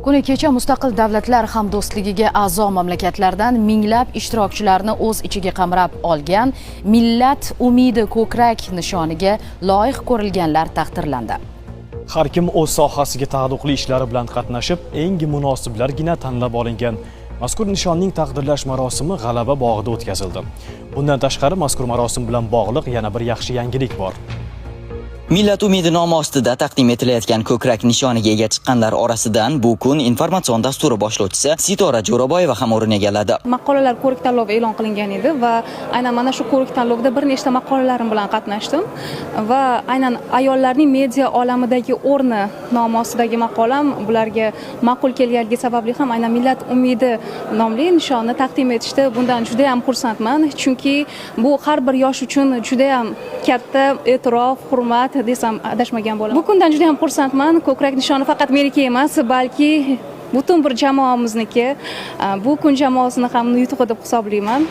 Kuni kecha Mustaqil davlatlar hamdo'stligiga a'zo mamlakatlardan minglab ishtirokchilarni o'z ichiga qamrab olgan Millat umidi ko'krak nishoniga loyiq ko'rilganlar taqdirlandi. Har kim o'z sohasiga taalluqli ishlari bilan qatnashib, eng munosiblargina tanlab olingan. Mazkur nishonning taqdirlash marosimi G'alaba bog'ida o'tkazildi. Bundan tashqari mazkur marosim bilan bog'liq yana bir yaxshi yangilik bor. Millat umidi nomi ostida taqdim etilayotgan ko'krak nishoniga ega chiqqanlar orasidan bu kun informatsion dasturi boshlovchisi Sitora Jo'raboyeva ham o'rin egalladi. Maqolalar ko'rik tanlovi e'lon qilingan edi va aynan mana shu ko'rik tanlovida bir nechta maqolalarim bilan qatnashdim va aynan ayollarning media olamidagi o'rni nomi ostidagi maqolam bularga ma'qul kelganligi sababli ham aynan Millat umidi nomli nishonni taqdim etishdi. Bundan juda ham xursandman, chunki bu har bir yosh uchun juda ham katta e'tirof, hurmat desam adashmagan bo'laman. Bu kundan juda ham xursandman. Ko'krak nishoni faqat meniki emas, balki butun bir jamoamizniki. Bu kun jamoasini ham yutug'i deb hisoblayman.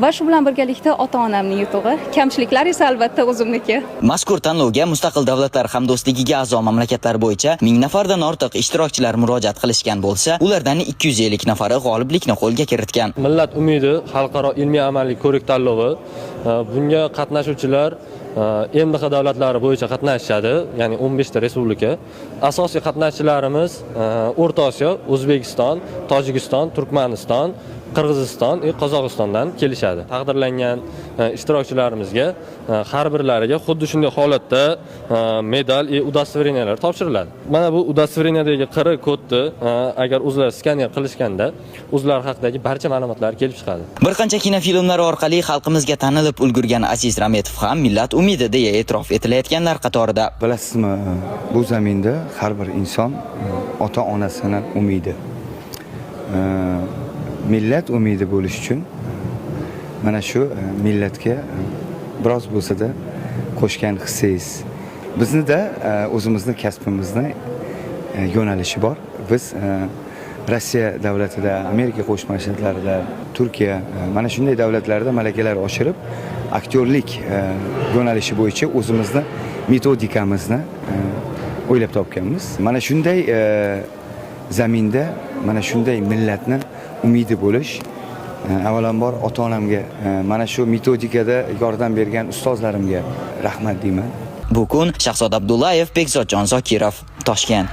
Va shu bilan birgalikda ota-onamning yutug'i, kamchiliklari esa albatta o'zimniki. Mazkur tanlovga Mustaqil davlatlar hamdo'stligiga a'zo mamlakatlar bo'yicha 1000 nafardan ortiq ishtirokchilar murojaat qilishgan bo'lsa, ulardan 250 nafari g'oliblikni qo'lga kiritgan. Millat umidi xalqaro ilmiy amaliy ko'rik tanlovi. Bunga qatnashuvchilar MDH davlatlari bo'yicha qatnashadi, ya'ni 15 ta respublika. Asosiy qatnashchilarimiz O'rta Osiyo, O'zbekiston, Tojikiston, Turkmaniston, Qirg'iziston va Qozog'istondan kelishadi. Taqdirlangan ishtirokchilarimizga har birlariga xuddi shunday holatda medal va udostvoreniylar topshiriladi. Mana bu udostvoreniyadagi qiri kodni agar o'zlari skaner qilishganda o'zlari haqidagi barcha ma'lumotlar kelib chiqadi. Bir qancha kinofilmlar orqali xalqimizga tanilib ulgurgan Aziz Rametov ham Millat umidi deya e'tirof etilayotganlar qatorida. Bilasizmi, bu zaminda har bir inson ota-onasini umidi. Millat umidi bo'lish uchun mana shu millatga biroz bo'lsa-da qo'shgan hissangiz. Bizni-da o'zimizni kasbimizni yo'nalishi bor. Biz Rossiya davlatida, Amerika Qo'shma Shtatlarida, Turkiya mana shunday davlatlarda malakalar oshirib, aktyorlik yo'nalishi bo'yicha o'zimizni metodikamizni o'ylab topganmiz. Mana shunday zaminda, mana shunday millatni umidi bo'lish, avvalambor ota-onamga, mana shu metodikada yordam bergan ustozlarimga rahmat deyman. Bu kun Shahzod Abdullayev, Bekzodjon Zokirov, Toshkent.